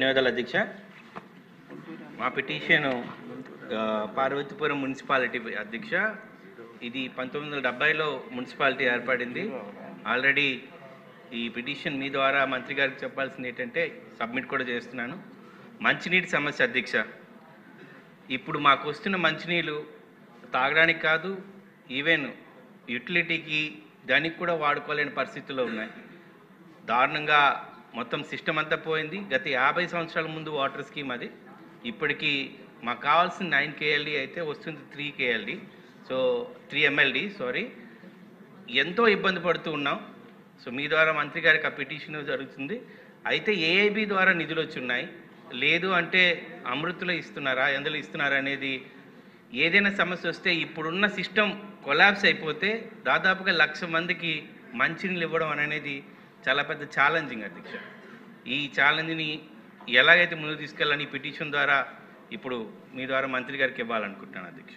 ధన్యవాదాలు అధ్యక్ష. మా పిటిషన్ పార్వతీపురం మున్సిపాలిటీ అధ్యక్ష. ఇది 1970లో మున్సిపాలిటీ ఏర్పడింది. ఆల్రెడీ ఈ పిటిషన్ మీ ద్వారా మంత్రి గారికి చెప్పాల్సింది ఏంటంటే సబ్మిట్ కూడా చేస్తున్నాను. మంచినీటి సమస్య అధ్యక్ష. ఇప్పుడు మాకు వస్తున్న మంచినీళ్ళు తాగడానికి కాదు, ఈవెన్ యూటిలిటీకి దానికి కూడా వాడుకోలేని పరిస్థితుల్లో ఉన్నాయి. దారుణంగా మొత్తం సిస్టమ్ అంతా పోయింది. గత 50 సంవత్సరాల ముందు వాటర్ స్కీమ్ అది. ఇప్పటికీ మాకు కావాల్సిన 9 KLD అయితే వస్తుంది 3 KLD, సో 3 MLD సారీ. ఎంతో ఇబ్బంది పడుతూ ఉన్నాం. సో మీ ద్వారా మంత్రి గారికి ఆ పిటిషన్ జరుగుతుంది. అయితే AIB ద్వారా నిధులు వచ్చి ఉన్నాయి, లేదు అంటే అమృతులు ఇస్తున్నారా, ఎందులో ఇస్తున్నారా అనేది. ఏదైనా సమస్య వస్తే ఇప్పుడున్న సిస్టమ్ కొలాప్స్ అయిపోతే దాదాపుగా 1,00,000 మందికి మంచినీళ్ళు ఇవ్వడం అనేది చాలా పెద్ద ఛాలెంజింగ్ అధ్యక్ష. ఈ ఛాలెంజ్ని ఎలాగైతే ముందుకు తీసుకెళ్ళాలని ఈ పిటిషన్ ద్వారా ఇప్పుడు మీ ద్వారా మంత్రి గారికి ఇవ్వాలనుకుంటున్నాను అధ్యక్ష.